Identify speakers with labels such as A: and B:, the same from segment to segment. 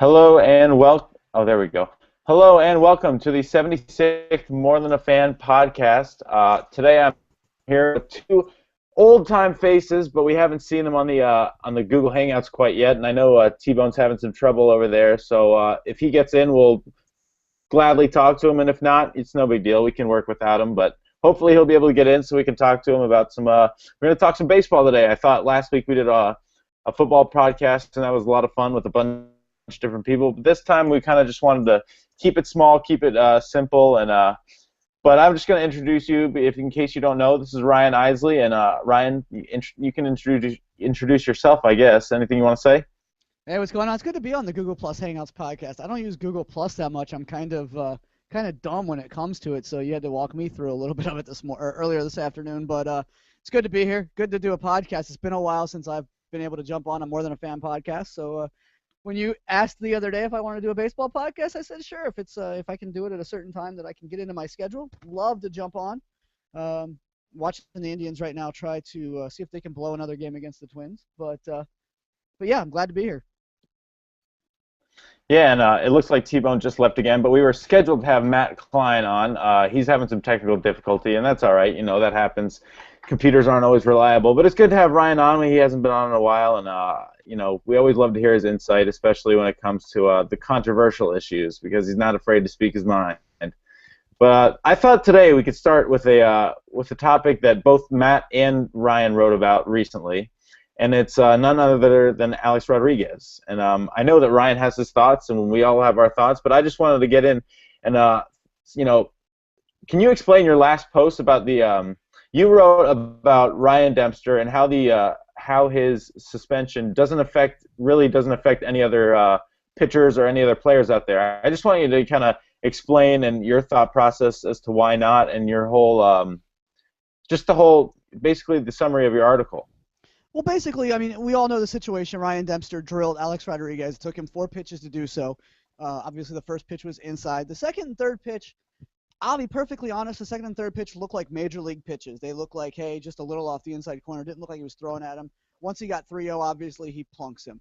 A: Hello and welcome. Oh, there we go. Hello and welcome to the 76th More Than a Fan podcast. Today I'm here with two old-time faces, but we haven't seen them on the Google Hangouts quite yet. And I know T-Bone's having some trouble over there, so if he gets in, we'll gladly talk to him. And if not, it's no big deal. We can work without him. But hopefully he'll be able to get in, so we can talk to him about some. We're going to talk some baseball today. I thought last week we did a football podcast, and that was a lot of fun with a bunch of different people. But this time we kind of just wanted to keep it small, keep it simple, and but I'm just going to introduce you. If in case you don't know, this is Ryan Isley, and Ryan, you can introduce yourself, I guess. Anything you want to say?
B: Hey, what's going on? It's good to be on the Google Plus Hangouts podcast. I don't use Google Plus that much. I'm kind of dumb when it comes to it, so you had to walk me through a little bit of it earlier this afternoon. But it's good to be here. Good to do a podcast. It's been a while since I've been able to jump on a More Than a Fan podcast. So when you asked the other day if I want to do a baseball podcast, I said sure. If I can do it at a certain time that I can get into my schedule, love to jump on. Watching the Indians right now try to see if they can blow another game against the Twins. But yeah, I'm glad to be here.
A: Yeah, and it looks like T-Bone just left again, but we were scheduled to have Matt Klein on. He's having some technical difficulty, and that's all right. You know, that happens. Computers aren't always reliable, but it's good to have Ryan on. He hasn't been on in a while, and you know, we always love to hear his insight, especially when it comes to the controversial issues, because he's not afraid to speak his mind. But I thought today we could start with a topic that both Matt and Ryan wrote about recently, and it's none other than Alex Rodriguez. And I know that Ryan has his thoughts, and we all have our thoughts, but I just wanted to get in and, you know, can you explain your last post about the you wrote about Ryan Dempster and how his suspension doesn't affect any other pitchers or any other players out there. I just want you to kind of explain and your thought process as to why not, and your whole basically the summary of your article.
B: Well, basically, I mean, we all know the situation. Ryan Dempster drilled Alex Rodriguez. It took him 4 pitches to do so. Obviously, the first pitch was inside. The second and third pitch, I'll be perfectly honest, the second and third pitch looked like major league pitches. They looked like, hey, just a little off the inside corner. Didn't look like he was throwing at him. Once he got 3-0, obviously, he plunks him.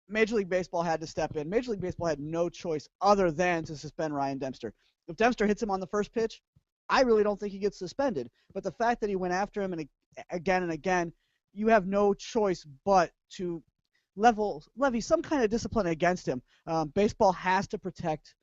B: Major League Baseball had to step in. Major League Baseball had no choice other than to suspend Ryan Dempster. If Dempster hits him on the first pitch, I really don't think he gets suspended. But the fact that he went after him and again, you have no choice but to levy some kind of discipline against him. Baseball has to protect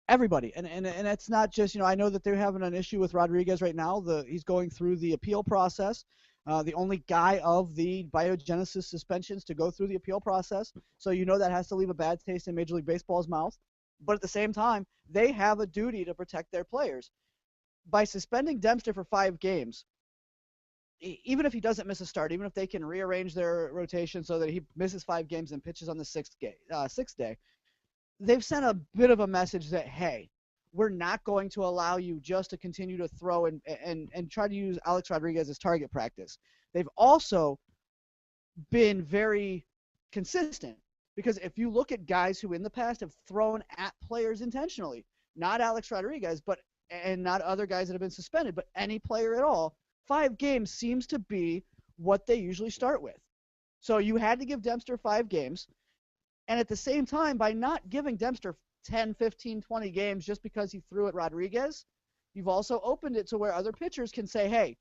B: everybody, and it's not just, I know that they're having an issue with Rodriguez right now. He's going through the appeal process. The only guy of the biogenesis suspensions to go through the appeal process, so that has to leave a bad taste in Major League Baseball's mouth. But at the same time, they have a duty to protect their players. By suspending Dempster for 5 games, even if he doesn't miss a start, even if they can rearrange their rotation so that he misses 5 games and pitches on the sixth day, they've sent a bit of a message that, hey, we're not going to allow you just to continue to throw and try to use Alex Rodriguez as target practice. They've also been very consistent, because if you look at guys who in the past have thrown at players intentionally, not Alex Rodriguez, and not other guys that have been suspended, but any player at all, 5 games seems to be what they usually start with. So you had to give Dempster 5 games, and at the same time, by not giving Dempster 10, 15, 20 games just because he threw at Rodriguez, you've also opened it to where other pitchers can say, hey,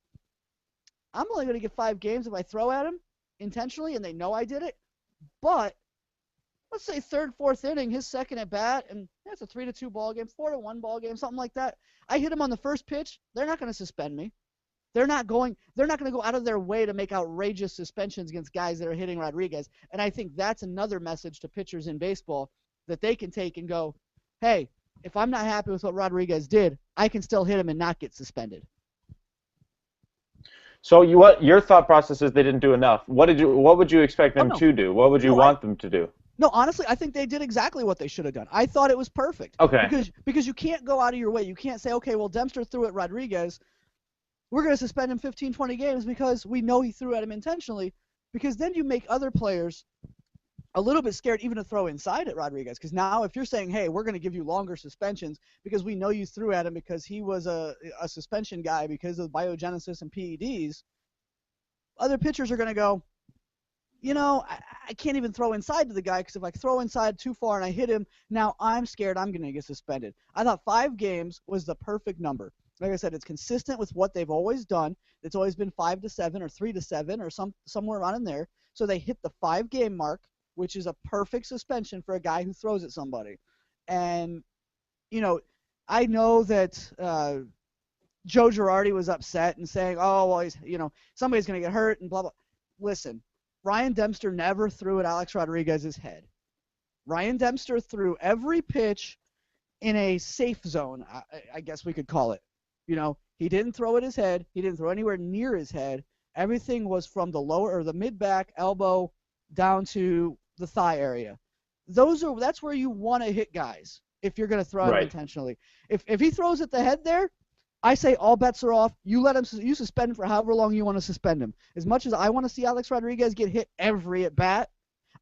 B: I'm only going to get 5 games if I throw at him intentionally and they know I did it, but let's say third, fourth inning, his second at bat, and that's a 3-2 ball game, 4-1 ball game, something like that. I hit him on the first pitch, they're not going to suspend me. They're not going to go out of their way to make outrageous suspensions against guys that are hitting Rodriguez. And I think that's another message to pitchers in baseball that they can take and go, hey, if I'm not happy with what Rodriguez did, I can still hit him and not get suspended.
A: So what your thought process is, they didn't do enough. What would you expect them to do? What would you want them to do?
B: No, honestly, I think they did exactly what they should have done. I thought it was perfect.
A: Okay.
B: Because you can't go out of your way. You can't say, okay, well, Dempster threw at Rodriguez, we're going to suspend him 15, 20 games because we know he threw at him intentionally, because then you make other players a little bit scared even to throw inside at Rodriguez. Because now if you're saying, hey, we're going to give you longer suspensions because we know you threw at him because he was a suspension guy because of biogenesis and PEDs, other pitchers are going to go, I can't even throw inside to the guy because if I throw inside too far and I hit him, now I'm scared I'm going to get suspended. I thought 5 games was the perfect number. Like I said, it's consistent with what they've always done. It's always been 5 to 7 or 3 to 7 or somewhere around in there. So they hit the 5-game mark, which is a perfect suspension for a guy who throws at somebody. And, I know that Joe Girardi was upset and saying, oh, well, somebody's going to get hurt and blah, blah. Listen, Ryan Dempster never threw at Alex Rodriguez's head. Ryan Dempster threw every pitch in a safe zone, I guess we could call it. He didn't throw at his head. He didn't throw anywhere near his head. Everything was from the lower or the mid-back, elbow, down to the thigh area. That's where you want to hit guys if you're going to throw him intentionally. If he throws at the head there, I say all bets are off. You suspend him for however long you want to suspend him. As much as I want to see Alex Rodriguez get hit every at bat,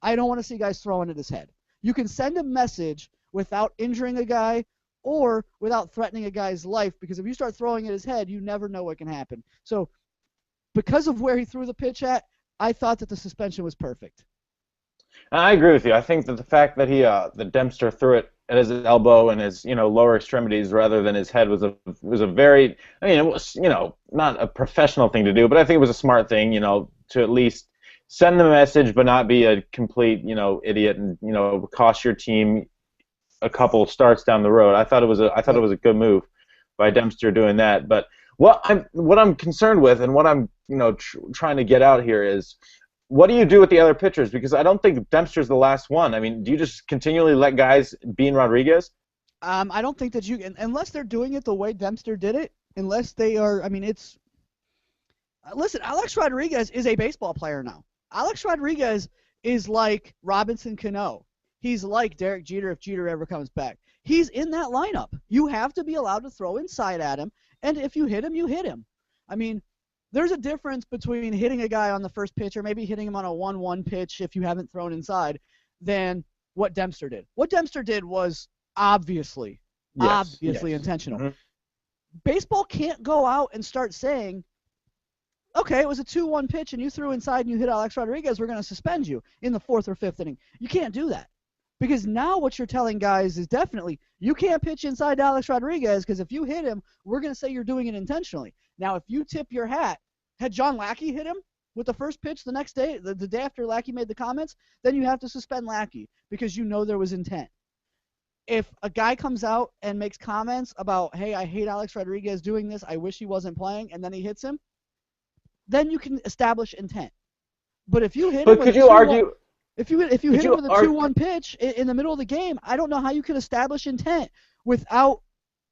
B: I don't want to see guys throwing at his head. You can send a message without injuring a guy or without threatening a guy's life, because if you start throwing at his head, you never know what can happen. So because of where he threw the pitch at, I thought that the suspension was perfect.
A: I agree with you. I think that the fact that the Dempster threw it at his elbow and his lower extremities rather than his head was a very, it was not a professional thing to do, but I think it was a smart thing to at least send the message but not be a complete idiot and cost your team a couple starts down the road. I thought it was a good move by Dempster doing that. But what I'm concerned with and what I'm trying to get out here is, what do you do with the other pitchers? Because I don't think Dempster's the last one. I mean, do you just continually let guys bean Rodriguez?
B: I don't think that unless they're doing it the way Dempster did it, unless they are, listen, Alex Rodriguez is a baseball player now. Alex Rodriguez is like Robinson Cano. He's like Derek Jeter if Jeter ever comes back. He's in that lineup. You have to be allowed to throw inside at him, and if you hit him, you hit him. There's a difference between hitting a guy on the first pitch or maybe hitting him on a 1-1 pitch if you haven't thrown inside than what Dempster did. What Dempster did was obviously intentional. Mm-hmm. Baseball can't go out and start saying, okay, it was a 2-1 pitch and you threw inside and you hit Alex Rodriguez, we're going to suspend you in the 4th or 5th inning. You can't do that. Because now what you're telling guys is definitely, you can't pitch inside to Alex Rodriguez because if you hit him, we're going to say you're doing it intentionally. Now, if you tip your hat, had John Lackey hit him with the first pitch the next day, the day after Lackey made the comments, then you have to suspend Lackey because there was intent. If a guy comes out and makes comments about, hey, I hate Alex Rodriguez doing this, I wish he wasn't playing, and then he hits him, then you can establish intent. But if you hit him with If you hit him with a 2-1 pitch in the middle of the game, I don't know how you can establish intent without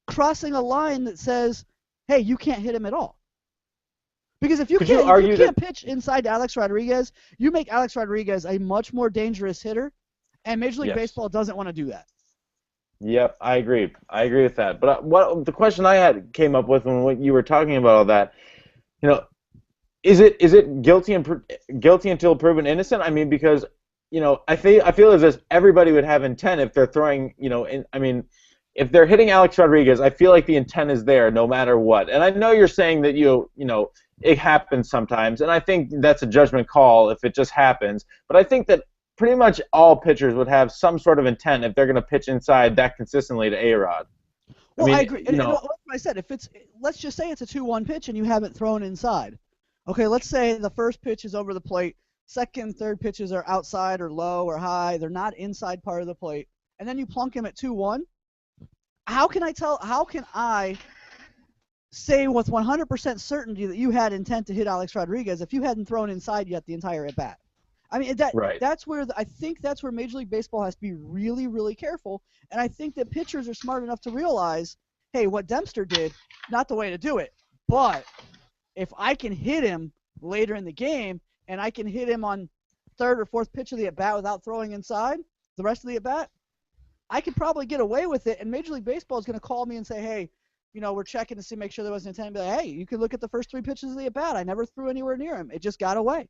B: crossing a line that says, hey, you can't hit him at all. Because if you can't pitch inside to Alex Rodriguez, you make Alex Rodriguez a much more dangerous hitter, and Major League Baseball doesn't want to do that.
A: Yep, I agree. I agree with that. But the question I came up with when you were talking about all that, is it guilty until proven innocent? Because I feel as if everybody would have intent if they're throwing, if they're hitting Alex Rodriguez, I feel like the intent is there no matter what. And I know you're saying that it happens sometimes, and I think that's a judgment call if it just happens. But I think that pretty much all pitchers would have some sort of intent if they're going to pitch inside that consistently to A-Rod.
B: Well, I agree. Like I said, let's just say it's a 2-1 pitch and you haven't thrown inside. Okay, let's say the first pitch is over the plate. Second and third pitches are outside or low or high. They're not inside part of the plate. And then you plunk him at 2-1. How can I say with 100% certainty that you had intent to hit Alex Rodriguez if you hadn't thrown inside yet the entire at bat? That's where I think that's where Major League Baseball has to be really, really careful. And I think that pitchers are smart enough to realize, hey, what Dempster did, not the way to do it. But if I can hit him later in the game, and I can hit him on third or fourth pitch of the at-bat without throwing inside the rest of the at-bat, I could probably get away with it, and Major League Baseball is going to call me and say, hey, we're checking to make sure there wasn't intent. And be like, hey, you can look at the first 3 pitches of the at-bat. I never threw anywhere near him. It just got away.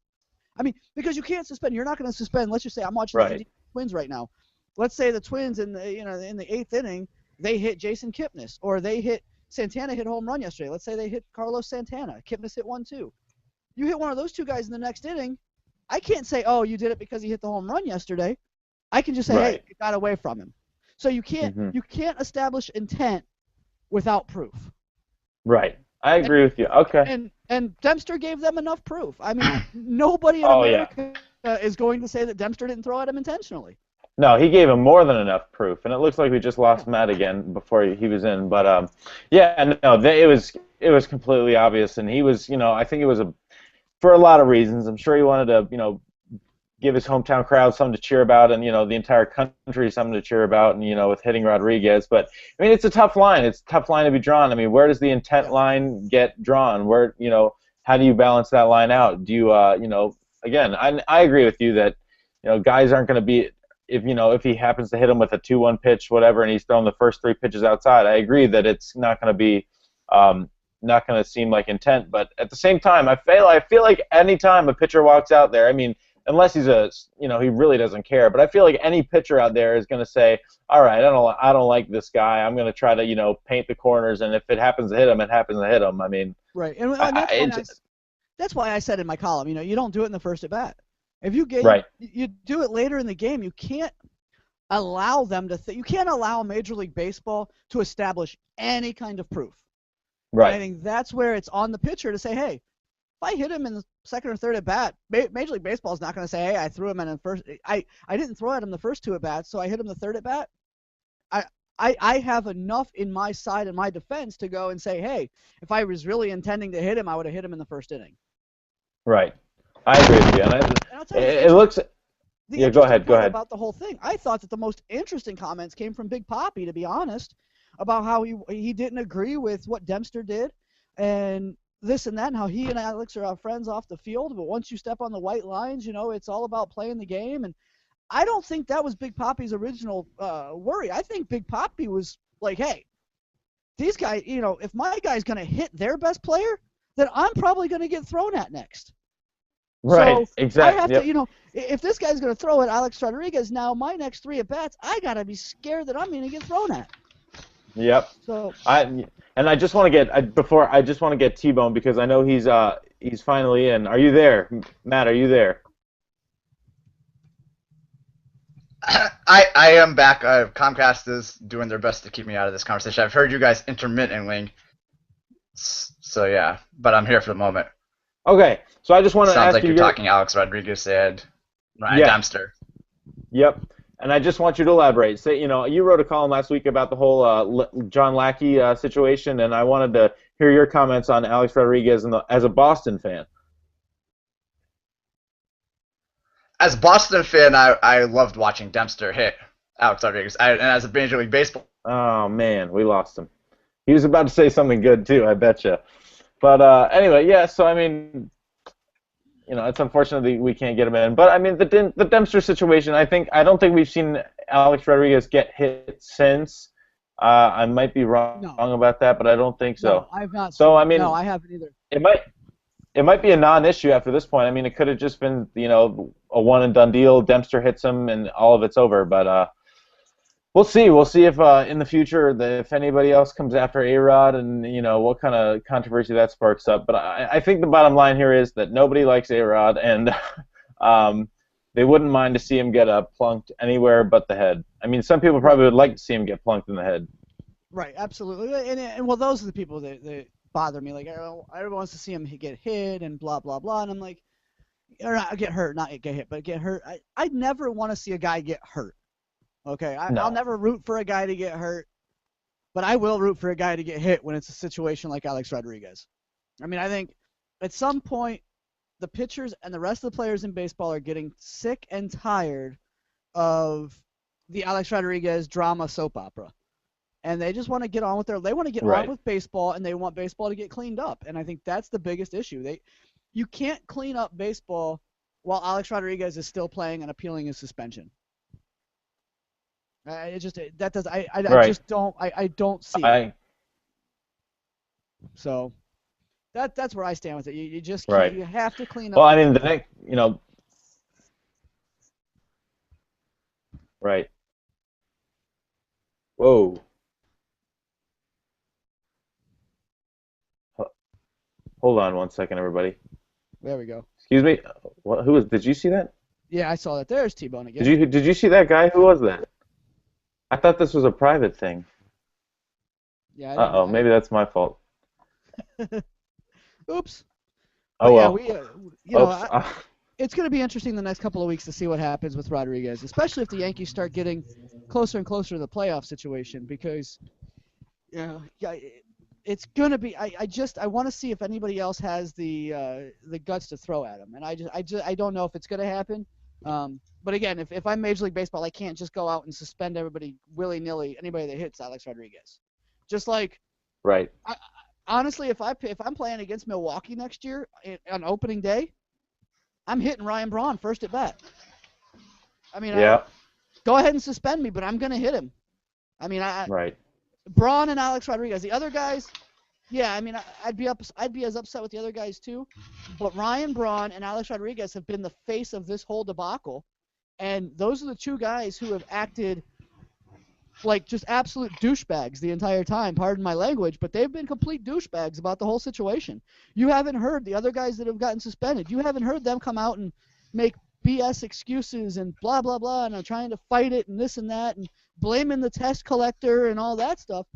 B: Because you can't suspend. You're not going to suspend. Let's just say I'm watching the Twins right now. Let's say the Twins in the 8th inning, they hit Jason Kipnis, or Santana hit a home run yesterday. Let's say they hit Carlos Santana. Kipnis hit 1-2. You hit one of those 2 guys in the next inning, I can't say, oh, you did it because he hit the home run yesterday. I can just say,
A: Right.
B: hey, it got away from him. So you can't establish intent without proof.
A: Right. I agree with you. Okay.
B: And Dempster gave them enough proof. I mean, nobody in
A: Oh, yeah.
B: America is going to say that Dempster didn't throw at him intentionally.
A: No, he gave him more than enough proof, and it looks like we just lost Matt again before he was in. But yeah, no, it was completely obvious, and he was, I think it was for a lot of reasons. I'm sure he wanted to, give his hometown crowd something to cheer about, and the entire country something to cheer about, and with hitting Rodriguez. But I mean, it's a tough line. It's a tough line to be drawn. I mean, where does the intent line get drawn? Where how do you balance that line out? Do you again, I agree with you that guys aren't going to be if he happens to hit him with a 2-1 pitch, whatever, and he's throwing the first 3 pitches outside. I agree that it's not going to be not going to seem like intent. But at the same time, I feel like any time a pitcher walks out there, I mean, unless he's he really doesn't care. But I feel like any pitcher out there is going to say, all right, I don't like this guy. I'm going to try to paint the corners, and if it happens to hit him, it happens to hit him. I mean,
B: right, and that's why I said in my column, you don't do it in the first at bat. If you you do it later in the game, you can't allow them to. You can't allow Major League Baseball to establish any kind of proof.
A: Right.
B: And I think that's where it's on the pitcher to say, hey, if I hit him in the second or third at bat, Major League Baseball is not going to say, hey, I threw him in the first. I didn't throw at him the first 2 at bats, so I hit him the third at bat. I have enough in my side and my defense to go and say, hey, if I was really intending to hit him, I would have hit him in the first inning.
A: Right. I agree with you. And it looks. Yeah, go ahead.
B: About the whole thing, I thought that the most interesting comments came from Big Papi, to be honest, about how he didn't agree with what Dempster did, and this and that, and how he and Alex are friends off the field. But once you step on the white lines, it's all about playing the game. And I don't think that was Big Papi's original worry. I think Big Papi was like, hey, these guys, if my guy's going to hit their best player, then I'm probably going to get thrown at next.
A: Right,
B: so
A: exactly.
B: I have to, if this guy's going to throw at Alex Rodriguez, now my next 3 at bats, I got to be scared that I'm going to get thrown at.
A: Yep.
B: So
A: I just want to get T-Bone because I know he's finally in. Are you there, Matt? Are you there?
C: I am back. Comcast is doing their best to keep me out of this conversation. I've heard you guys intermittently, so yeah, but I'm here for the moment.
A: Okay, so I just want to ask you.
C: Sounds like you're talking Alex Rodriguez and Ryan Dempster.
A: Yep, and I just want you to elaborate. Say, you wrote a column last week about the whole John Lackey situation, and I wanted to hear your comments on Alex Rodriguez as a Boston fan.
C: As a Boston fan, I loved watching Dempster hit Alex Rodriguez, and as a Major League Baseball.
A: Oh man, we lost him. He was about to say something good too, I betcha. But anyway, yeah. So I mean, it's unfortunate that we can't get him in. But I mean, the Dempster situation. I don't think we've seen Alex Rodriguez get hit since. I might be wrong about that, but I don't think so.
B: No, I've not.
A: So I mean,
B: no, I haven't either.
A: It might be a non-issue after this point. I mean, it could have just been a one and done deal. Dempster hits him, and all of it's over. But we'll see. We'll see if in the future if anybody else comes after A-Rod and what kind of controversy that sparks up. But I think the bottom line here is that nobody likes A-Rod, and they wouldn't mind to see him get plunked anywhere but the head. I mean, some people probably would like to see him get plunked in the head.
B: Right, absolutely. And well, those are the people that bother me. Like, everyone wants to see him get hit and blah blah blah, and I'm like, or not get hurt, not get hit, but get hurt. I'd never want to see a guy get hurt. Okay, I'll never root for a guy to get hurt, but I will root for a guy to get hit when it's a situation like Alex Rodriguez. I mean, I think at some point the pitchers and the rest of the players in baseball are getting sick and tired of the Alex Rodriguez drama soap opera. And they just want to get on with they want to get on with baseball, and they want baseball to get cleaned up. And I think that's the biggest issue. You can't clean up baseball while Alex Rodriguez is still playing and appealing his suspension. I just don't see it. So that's where I stand with it. You just can't, you have to clean up.
A: Well, I mean, the next, right. Whoa. Hold on one second, everybody.
B: There we go.
A: Excuse me. What? Who was? Did you see that?
B: Yeah, I saw that. There's T-Bone again.
A: Did you see that guy? Who was that? I thought this was a private thing.
B: Yeah.
A: Uh-oh, maybe that's my fault.
B: Oops.
A: Oh well.
B: Yeah, you know,
A: Oops.
B: it's going to be interesting the next couple of weeks to see what happens with Rodriguez, especially if the Yankees start getting closer and closer to the playoff situation, because it's going to be. I want to see if anybody else has the guts to throw at him, and I don't know if it's going to happen. But again, if I'm Major League Baseball, I can't just go out and suspend everybody willy-nilly, anybody that hits Alex Rodriguez. Just like,
A: Right.
B: honestly, if I'm playing against Milwaukee next year on opening day, I'm hitting Ryan Braun first at bat. I mean,
A: Yeah.
B: go ahead and suspend me, but I'm going to hit him. I mean,
A: Right.
B: Braun and Alex Rodriguez. The other guys, yeah, I mean, I'd be as upset with the other guys too. But Ryan Braun and Alex Rodriguez have been the face of this whole debacle, and those are the two guys who have acted like just absolute douchebags the entire time. Pardon my language, but they've been complete douchebags about the whole situation. You haven't heard the other guys that have gotten suspended. You haven't heard them come out and make BS excuses and blah, blah, blah, and are trying to fight it and this and that and blaming the test collector and all that stuff.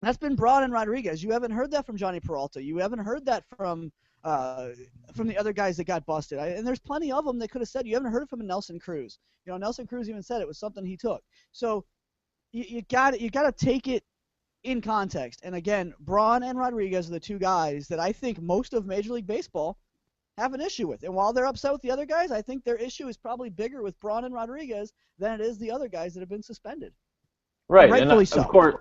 B: That's been Braun and Rodriguez. You haven't heard that from Johnny Peralta. You haven't heard that from the other guys that got busted. And there's plenty of them that could have said. You haven't heard it from Nelson Cruz. You know, Nelson Cruz even said it was something he took. So you got to take it in context. And again, Braun and Rodriguez are the two guys that I think most of Major League Baseball have an issue with. And while they're upset with the other guys, I think their issue is probably bigger with Braun and Rodriguez than it is the other guys that have been suspended.
A: Right.
B: Rightfully
A: and
B: so.
A: Of course,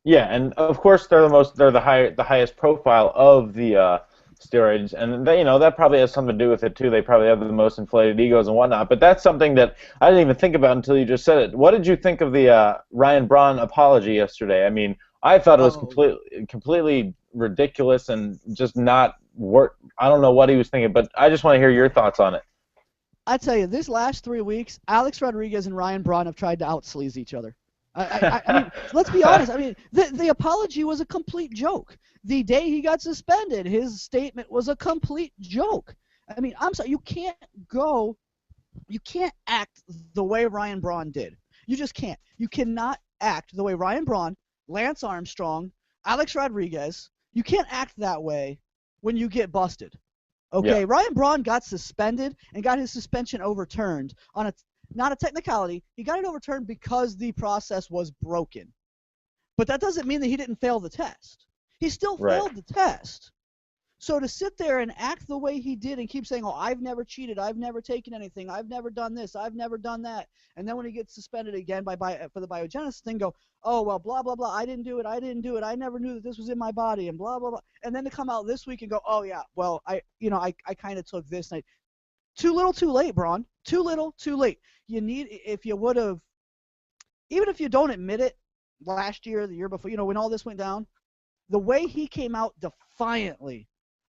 A: yeah, and of course they're the highest profile of the steroids, and they, that probably has something to do with it too. They probably have the most inflated egos and whatnot. But that's something that I didn't even think about until you just said it. What did you think of the Ryan Braun apology yesterday? I mean, I thought it was completely ridiculous and just not worth. I don't know what he was thinking, but I just want to hear your thoughts on it.
B: I tell you, this last 3 weeks, Alex Rodriguez and Ryan Braun have tried to out-sleaze each other. I mean, let's be honest. I mean, the apology was a complete joke. The day he got suspended, his statement was a complete joke. I mean, I'm sorry, you can't act the way Ryan Braun did. You just can't. You cannot act the way Ryan Braun, Lance Armstrong, Alex Rodriguez. You can't act that way when you get busted. Okay, yeah. Ryan Braun got suspended and got his suspension overturned on not a technicality. He got it overturned because the process was broken. But that doesn't mean that he didn't fail the test. He still failed the test. So to sit there and act the way he did and keep saying, oh, I've never cheated, I've never taken anything, I've never done this, I've never done that, and then when he gets suspended again for the biogenesis thing, go, oh, well, blah, blah, blah, I didn't do it, I never knew that this was in my body, and blah, blah, blah. And then to come out this week and go, oh, yeah, well, I kind of took this night. Too little, too late, Braun. Too little, too late. You need, if you would have, even if you don't admit it, last year, the year before, when all this went down, the way he came out defiantly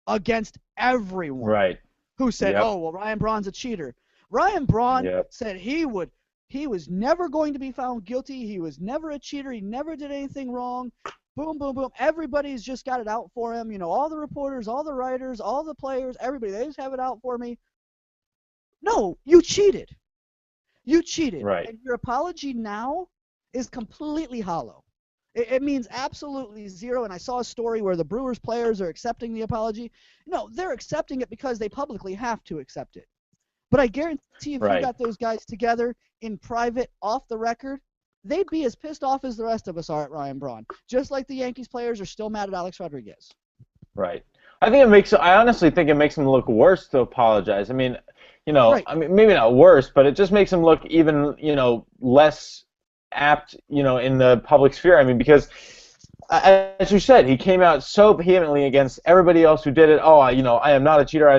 B: against everyone who said, oh, well, Ryan Braun's a cheater. Ryan Braun said he was never going to be found guilty. He was never a cheater. He never did anything wrong. Boom, boom, boom. Everybody's just got it out for him. All the reporters, all the writers, all the players, everybody, they just have it out for me. No, you cheated. You cheated.
A: Right.
B: And your apology now is completely hollow. It means absolutely zero. And I saw a story where the Brewers players are accepting the apology. No, they're accepting it because they publicly have to accept it. But I guarantee if you got those guys together in private, off the record, they'd be as pissed off as the rest of us are at Ryan Braun. Just like the Yankees players are still mad at Alex Rodriguez.
A: Right. I honestly think it makes him look worse to apologize. I mean, I mean, maybe not worse, but it just makes him look even, less apt, in the public sphere. I mean, because as you said, he came out so vehemently against everybody else who did it. Oh, I am not a cheater.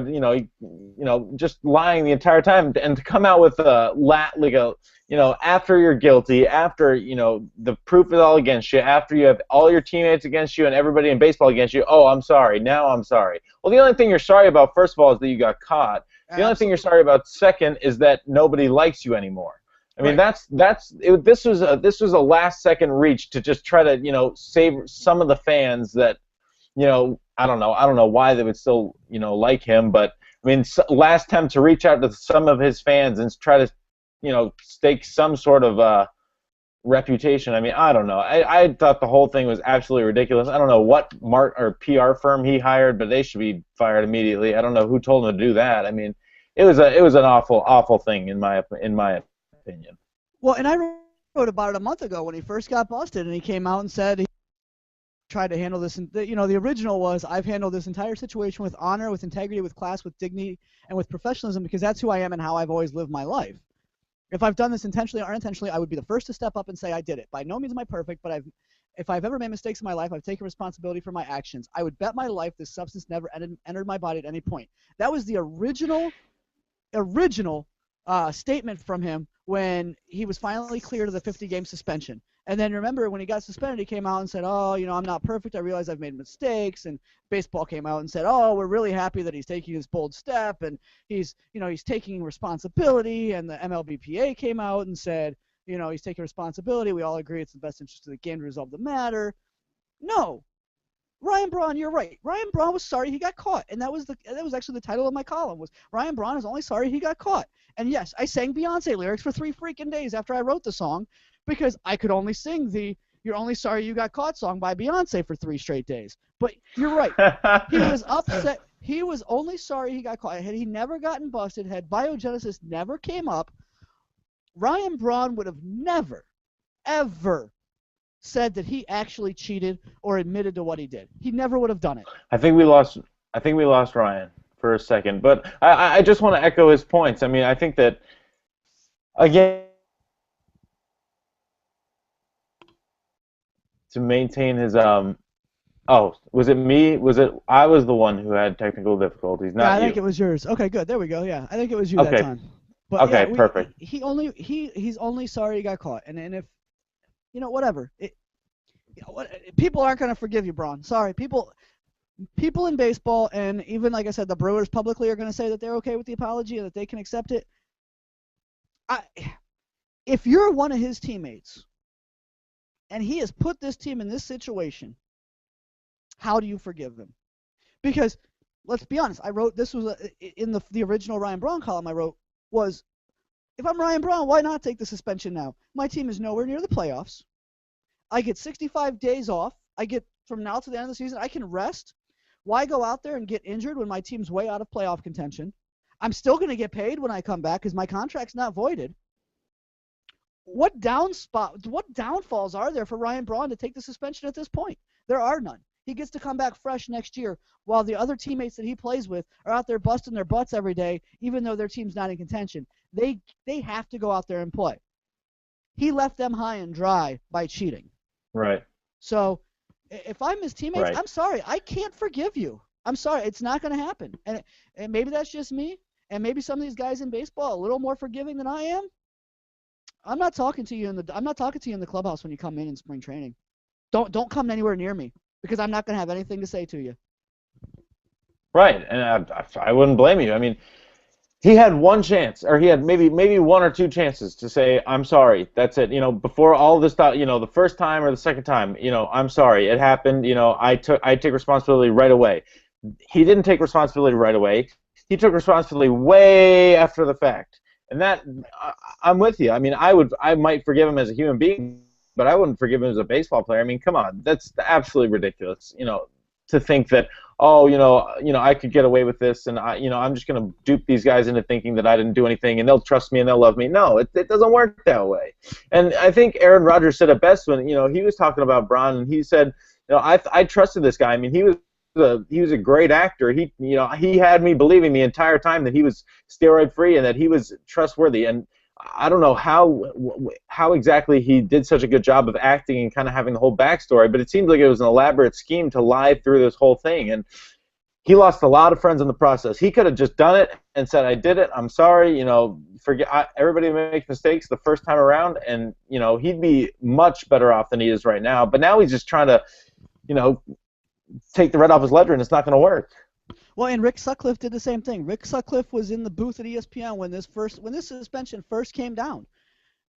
A: Just lying the entire time, and to come out with after you're guilty, after the proof is all against you, after you have all your teammates against you and everybody in baseball against you. Oh, I'm sorry. Now I'm sorry. Well, the only thing you're sorry about, first of all, is that you got caught. The only thing you're sorry about, second, is that nobody likes you anymore. I mean, this was a last-second reach to just try to save some of the fans that I don't know why they would still like him, but I mean, last attempt to reach out to some of his fans and try to, stake some sort of reputation. I mean, I don't know. I thought the whole thing was absolutely ridiculous. I don't know what PR firm he hired, but they should be fired immediately. I don't know who told him to do that. I mean, it was an awful thing in my opinion.
B: Well, and I wrote about it a month ago when he first got busted, and he came out and said he tried to handle this. And the original was, I've handled this entire situation with honor, with integrity, with class, with dignity, and with professionalism, because that's who I am and how I've always lived my life. If I've done this intentionally or unintentionally, I would be the first to step up and say I did it. By no means am I perfect, but if I've ever made mistakes in my life, I've taken responsibility for my actions. I would bet my life this substance never entered my body at any point. That was the original statement from him when he was finally cleared of the 50-game suspension. And then remember, when he got suspended, he came out and said, I'm not perfect. I realize I've made mistakes. And baseball came out and said, we're really happy that he's taking this bold step, and he's taking responsibility. And the MLBPA came out and said, he's taking responsibility. We all agree it's in the best interest of the game to resolve the matter. No. Ryan Braun, you're right. Ryan Braun was sorry he got caught, and that was actually the title of my column, was Ryan Braun is only sorry he got caught. And yes, I sang Beyonce lyrics for 3 freaking days after I wrote the song, because I could only sing the "You're Only Sorry You Got Caught" song by Beyonce for 3 straight days. But you're right. He was upset. He was only sorry he got caught. Had he never gotten busted, had biogenesis never came up, Ryan Braun would have never, ever said that he actually cheated or admitted to what he did. He never would have done it.
A: I think we lost Ryan for a second, but I just want to echo his points. I mean, I think that, again, to maintain his was it me? I was the one who had technical difficulties, not you.
B: I think it was yours. Okay, good. There we go. Yeah, I think it was you
A: that
B: time. But
A: okay, perfect.
B: He's only sorry he got caught, and if whatever. People aren't going to forgive you, Braun. Sorry, people in baseball, and even, like I said, the Brewers publicly are going to say that they're okay with the apology and that they can accept it. If you're one of his teammates, and he has put this team in this situation, how do you forgive him? Because, let's be honest, I wrote, this was in the original Ryan Braun column I wrote, was, if I'm Ryan Braun, why not take the suspension now? My team is nowhere near the playoffs. I get 65 days off. I get, from now to the end of the season, I can rest. Why go out there and get injured when my team's way out of playoff contention? I'm still going to get paid when I come back because my contract's not voided. What downfalls are there for Ryan Braun to take the suspension at this point? There are none. He gets to come back fresh next year while the other teammates that he plays with are out there busting their butts every day, even though their team's not in contention. They have to go out there and play. He left them high and dry by cheating.
A: Right.
B: So if I'm his teammates,
A: right.
B: I'm sorry. I can't forgive you. I'm sorry. It's not going to happen. And maybe that's just me, and maybe some of these guys in baseball are a little more forgiving than I am. I'm not talking to you in the clubhouse when you come in spring training. Don't come anywhere near me, because I'm not going to have anything to say to you.
A: Right, and I wouldn't blame you. I mean, he had one chance, or he had maybe 1 or 2 chances to say, I'm sorry, that's it. Before all this stuff, the first time or the second time, I'm sorry, it happened. I take responsibility right away. He didn't take responsibility right away. He took responsibility way after the fact. And that, I'm with you. I mean, I might forgive him as a human being, but I wouldn't forgive him as a baseball player. I mean, come on, that's absolutely ridiculous. To think that, I could get away with this, and I'm just going to dupe these guys into thinking that I didn't do anything, and they'll trust me and they'll love me. No, it doesn't work that way. And I think Aaron Rodgers said it best when he was talking about Braun, and he said, I trusted this guy. I mean, he was a great actor. He had me believing the entire time that he was steroid free and that he was trustworthy. And I don't know how exactly he did such a good job of acting and kind of having the whole backstory, but it seemed like it was an elaborate scheme to lie through this whole thing. And he lost a lot of friends in the process. He could have just done it and said, I did it, I'm sorry, everybody makes mistakes the first time around, and he'd be much better off than he is right now. But now he's just trying to take the red off his ledger, and it's not going to work.
B: Well, and Rick Sutcliffe did the same thing. Rick Sutcliffe was in the booth at ESPN when this suspension first came down,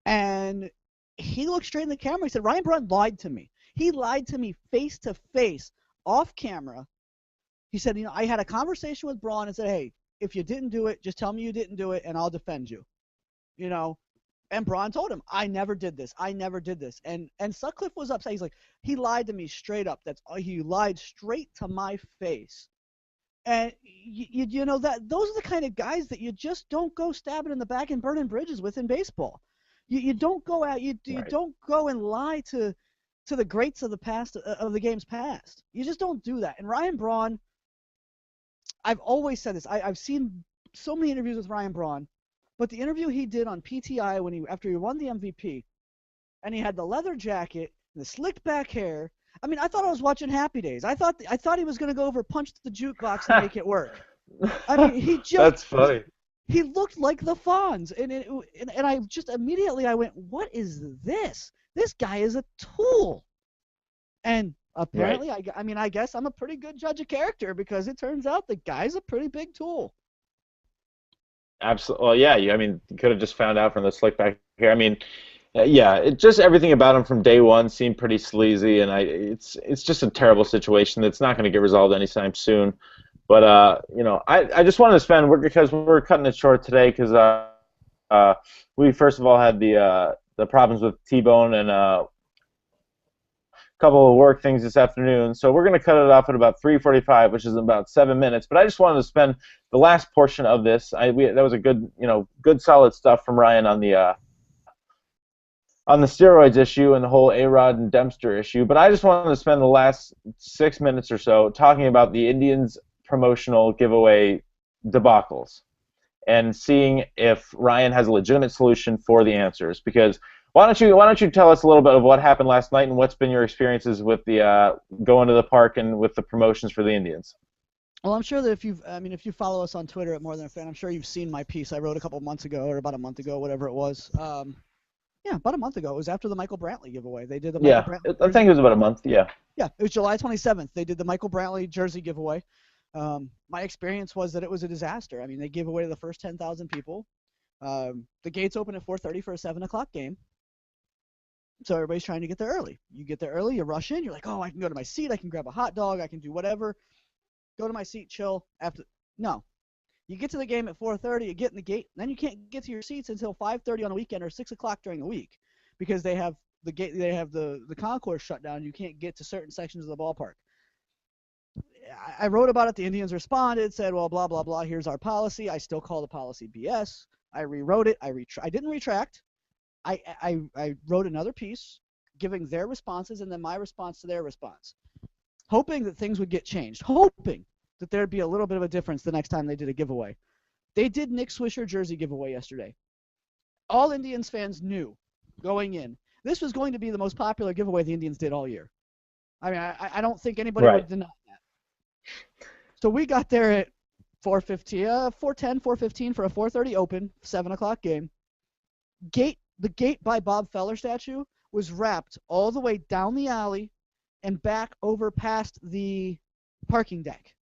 B: and he looked straight in the camera. He said, Ryan Braun lied to me. He lied to me face to face, off camera. He said, I had a conversation with Braun and said, hey, if you didn't do it, just tell me you didn't do it, and I'll defend you. You know, and Braun told him, I never did this. I never did this. And Sutcliffe was upset. He's like, he lied to me straight up. He lied straight to my face. And you know that those are the kind of guys that you just don't go stabbing in the back and burning bridges with in baseball. You don't go out. You don't go and lie to the greats of the past, of the game's past. You just don't do that. And Ryan Braun, I've always said this. I've seen so many interviews with Ryan Braun. But the interview he did on PTI after he won the MVP, and he had the leather jacket, and the slicked back hair. I mean, I thought I was watching Happy Days. I thought he was going to go over, punch the jukebox, and make it work. I mean, he just.
A: That's funny.
B: He looked like the Fonz, and I just immediately I went, what is this? This guy is a tool. And apparently, I guess I'm a pretty good judge of character because it turns out the guy's a pretty big tool.
A: Absolutely. Well, yeah. You could have just found out from the slick back here. Just everything about him from day one seemed pretty sleazy, and it's just a terrible situation that's not going to get resolved anytime soon. But I just wanted to spend, because we're cutting it short today, because we first of all had the problems with T-Bone and a couple of work things this afternoon, so we're going to cut it off at about 3:45, which is about 7 minutes. But I just wanted to spend the last portion of this. That was a good solid stuff from Ryan on the steroids issue and the whole A-Rod and Dempster issue. But I just wanted to spend the last 6 minutes or so talking about the Indians' promotional giveaway debacles and seeing if Ryan has a legitimate solution for the answers. Because why don't you tell us a little bit of what happened last night and what's been your experiences with the going to the park and with the promotions for the Indians?
B: Well, I'm sure that if you follow us on Twitter at More Than a Fan, I'm sure you've seen my piece I wrote a couple months ago, or about a month ago, whatever it was. Yeah, about a month ago. It was after the Michael Brantley giveaway. They did the Michael Brantley.
A: I think it was about a month. Yeah.
B: Yeah, it was July 27th. They did the Michael Brantley jersey giveaway. My experience was that it was a disaster. I mean, they gave away to the first 10,000 people. The gates open at 4:30 for a 7 o'clock game. So everybody's trying to get there early. You get there early, you rush in, you're like, oh, I can go to my seat, I can grab a hot dog, I can do whatever. Go to my seat, chill. No. You get to the game at 4:30, you get in the gate, and then you can't get to your seats until 5:30 on a weekend or 6 o'clock during the week because they have the concourse shut down. You can't get to certain sections of the ballpark. I wrote about it. The Indians responded, said, well, blah, blah, blah, here's our policy. I still call the policy BS. I rewrote it. I didn't retract. I wrote another piece giving their responses and then my response to their response, hoping that things would get changed, hoping that there'd be a little bit of a difference the next time they did a giveaway. They did Nick Swisher jersey giveaway yesterday. All Indians fans knew going in this was going to be the most popular giveaway the Indians did all year. I mean, I don't think anybody would deny that. So we got there at 4:10, 4:15 for a 4:30 open, 7 o'clock game. The gate by Bob Feller statue was wrapped all the way down the alley and back over past the parking deck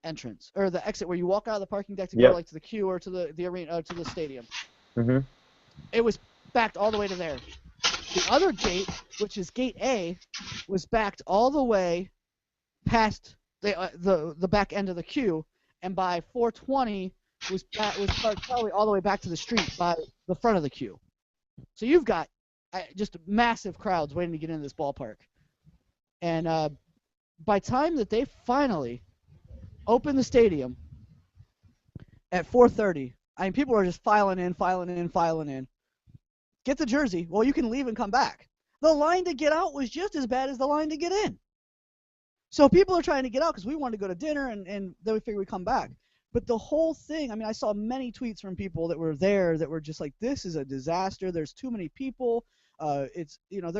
B: entrance, or the exit where you walk out of the parking deck to go like to the queue or to the arena, to the stadium. Mm-hmm. It was backed all the way to there. The other gate, which is gate A, was backed all the way past the back end of the queue, and by 4:20 was parked probably all the way back to the street by the front of the queue. So you've got just massive crowds waiting to get into this ballpark. And by time that they finally opened the stadium at 4:30, I mean, people are just filing in. Get the jersey. Well, you can leave and come back. The line to get out was just as bad as the line to get in. So people are trying to get out because we wanted to go to dinner, and then we figured we'd come back. But the whole thing, I mean, I saw many tweets from people that were there that were just like, "This is a disaster. There's too many people. They're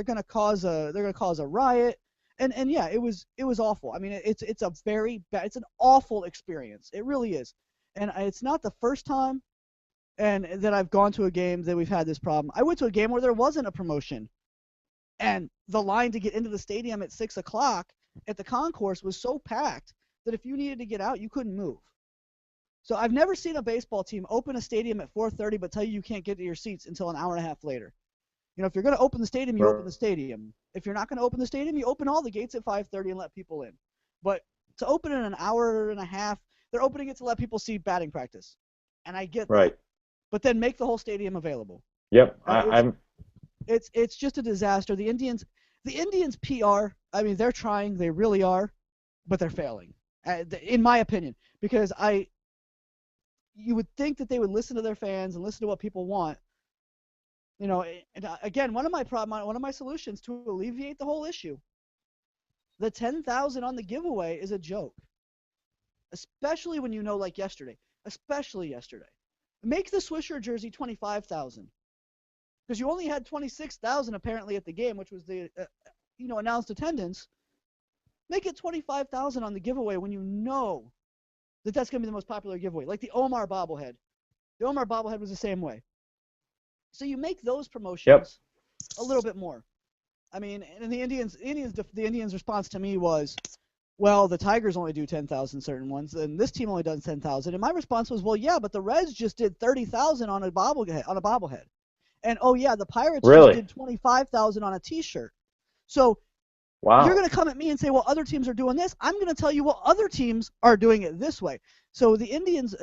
B: going to cause a riot." And yeah, it was awful. I mean, it's a very bad, it's an awful experience. It really is. And it's not the first time and that I've gone to a game that we've had this problem. I went to a game where there wasn't a promotion, and the line to get into the stadium at 6 o'clock at the concourse was so packed that if you needed to get out, you couldn't move. So I've never seen a baseball team open a stadium at 4:30 but tell you can't get to your seats until an hour and a half later. You know, if you're going to open the stadium, you open the stadium. If you're not going to open the stadium, you open all the gates at 5:30 and let people in. But to open in an hour and a half, they're opening it to let people see batting practice, and I get
A: Right.
B: that. But then make the whole stadium available.
A: Yep.
B: It's just a disaster. The Indians PR. I mean, they're trying. They really are, but they're failing, in my opinion. Because you would think that they would listen to their fans and listen to what people want. And again, one of my solutions to alleviate the whole issue, the 10,000 on the giveaway is a joke. Especially when like yesterday. Especially yesterday. Make the Swisher jersey 25,000. Because you only had 26,000 apparently at the game, which was the announced attendance. Make it 25,000 on the giveaway when you know that that's going to be the most popular giveaway. Like the Omar bobblehead. The Omar bobblehead was the same way. So you make those promotions a little bit more. I mean, and the Indians' response to me was, well, the Tigers only do 10,000 certain ones, and this team only does 10,000. And my response was, well, yeah, but the Reds just did 30,000 on a bobblehead. And oh yeah, the Pirates just did 25,000 on a T-shirt. So you're going to come at me and say, well, other teams are doing this. I'm going to tell you, well, other teams are doing it this way. So the Indians,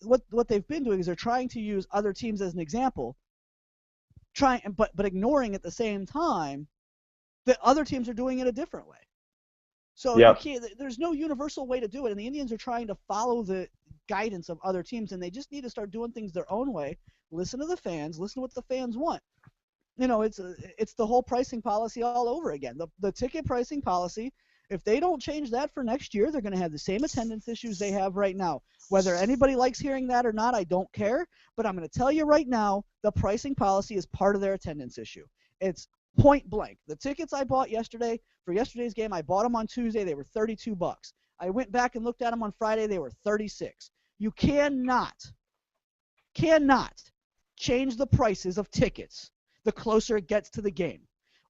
B: what they've been doing is they're trying to use other teams as an example, but ignoring at the same time that other teams are doing it a different way. So there's no universal way to do it, and the Indians are trying to follow the guidance of other teams, and they just need to start doing things their own way. Listen to the fans. Listen to what the fans want. It's the whole pricing policy all over again. The ticket pricing policy, if they don't change that for next year, they're going to have the same attendance issues they have right now. Whether anybody likes hearing that or not, I don't care. But I'm going to tell you right now, the pricing policy is part of their attendance issue. It's point blank. The tickets I bought yesterday for yesterday's game, I bought them on Tuesday. They were $32. I went back and looked at them on Friday. They were $36. You cannot change the prices of tickets the closer it gets to the game.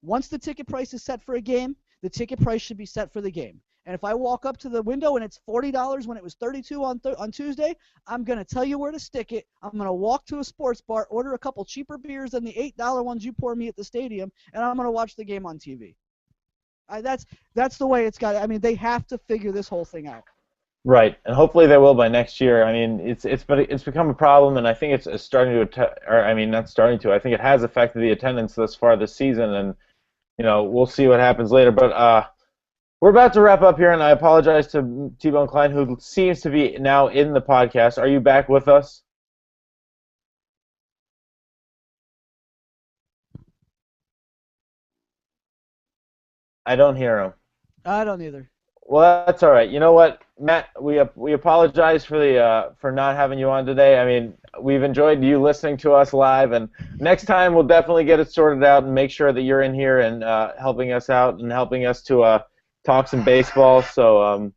B: Once the ticket price is set for a game, the ticket price should be set for the game. And if I walk up to the window and it's $40 when it was $32 on Tuesday, I'm going to tell you where to stick it. I'm going to walk to a sports bar, order a couple cheaper beers than the $8 ones you pour me at the stadium, and I'm going to watch the game on TV. That's the way it's got. I mean, they have to figure this whole thing out.
A: Right, and hopefully they will by next year. I mean, it's become a problem, and I think it's starting to, not starting to. I think it has affected the attendance thus far this season, and we'll see what happens later. But we're about to wrap up here, and I apologize to T-Bone Klein, who seems to be now in the podcast. Are you back with us? I don't hear him.
B: I don't either.
A: Well, that's all right. You know what, Matt? We apologize for not having you on today. I mean, we've enjoyed you listening to us live, and next time we'll definitely get it sorted out and make sure that you're in here and helping us out and helping us to talk some baseball. So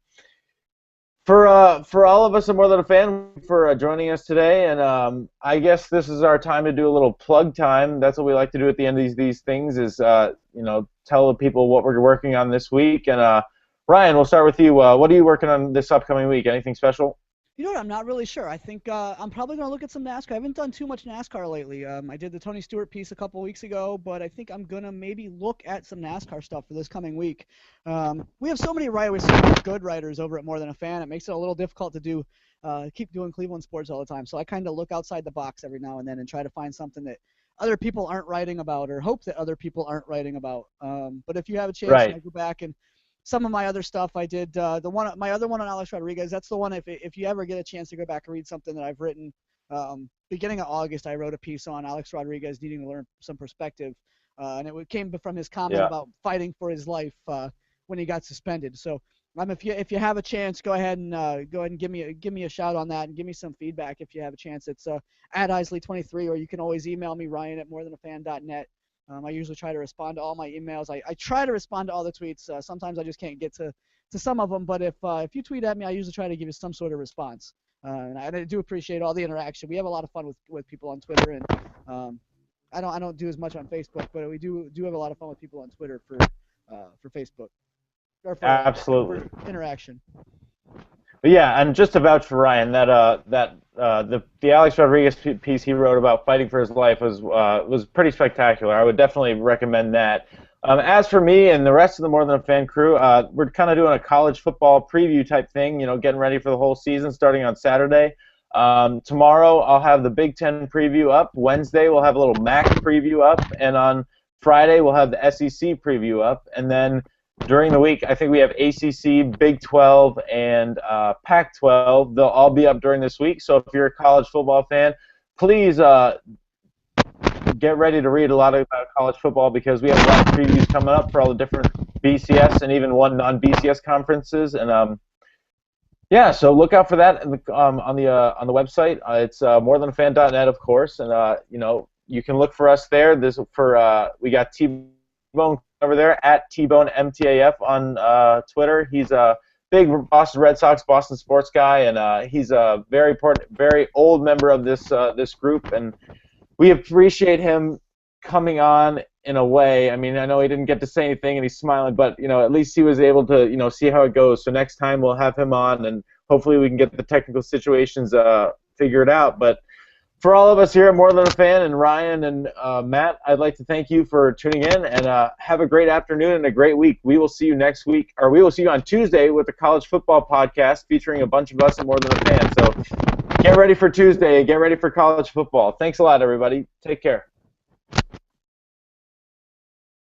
A: for all of us at More Than a Fan, for joining us today, and I guess this is our time to do a little plug time. That's what we like to do at the end of these things is tell people what we're working on this week. And Ryan, we'll start with you. What are you working on this upcoming week? Anything special?
B: You know what? I'm not really sure. I think I'm probably going to look at some NASCAR. I haven't done too much NASCAR lately. I did the Tony Stewart piece a couple weeks ago, but I think I'm going to maybe look at some NASCAR stuff for this coming week. We have so many writers, so many good writers over at More Than a Fan. It makes it a little difficult to keep doing Cleveland sports all the time. So I kind of look outside the box every now and then and try to find something that other people aren't writing about or hope that other people aren't writing about. But if you have a chance, I go back and some of my other stuff I did, my other one on Alex Rodriguez, that's the one if you ever get a chance to go back and read something that I've written, beginning of August I wrote a piece on Alex Rodriguez needing to learn some perspective, and it came from his comment about fighting for his life when he got suspended. So if you have a chance, go ahead and give me a shout on that and give me some feedback if you have a chance. It's at Isley23, or you can always email me, Ryan at morethanafan.net. I usually try to respond to all my emails. I try to respond to all the tweets. Sometimes I just can't get to some of them, but if you tweet at me, I usually try to give you some sort of response. And I do appreciate all the interaction. We have a lot of fun with people on Twitter, and I don't do as much on Facebook, but we do have a lot of fun with people on Twitter for Facebook. Or for,
A: Absolutely.
B: For interaction.
A: But yeah, and just to vouch for Ryan, the Alex Rodriguez piece he wrote about fighting for his life was pretty spectacular. I would definitely recommend that. As for me and the rest of the More Than a Fan crew, we're kind of doing a college football preview type thing, getting ready for the whole season starting on Saturday. Tomorrow I'll have the Big Ten preview up. Wednesday we'll have a little MAC preview up. And on Friday we'll have the SEC preview up. And then during the week, I think we have ACC, Big 12, and Pac-12. They'll all be up during this week. So if you're a college football fan, please get ready to read a lot about college football because we have a lot of previews coming up for all the different BCS and even one non-BCS conferences. And yeah, so look out for that on the website. It's morethanafan.net, of course, and you can look for us there. We got T-Bone over there at T-Bone MTAF on Twitter. He's a big Boston Red Sox, Boston sports guy, and he's a very important, very old member of this group, and we appreciate him coming on in a way. I mean, I know he didn't get to say anything and he's smiling, but at least he was able to see how it goes. So next time we'll have him on, and hopefully we can get the technical situations figured out. But for all of us here at More Than a Fan and Ryan and Matt, I'd like to thank you for tuning in, and have a great afternoon and a great week. We will see you next week, or we will see you on Tuesday with the College Football Podcast featuring a bunch of us at More Than a Fan. So get ready for Tuesday. Get ready for college football. Thanks a lot, everybody. Take care.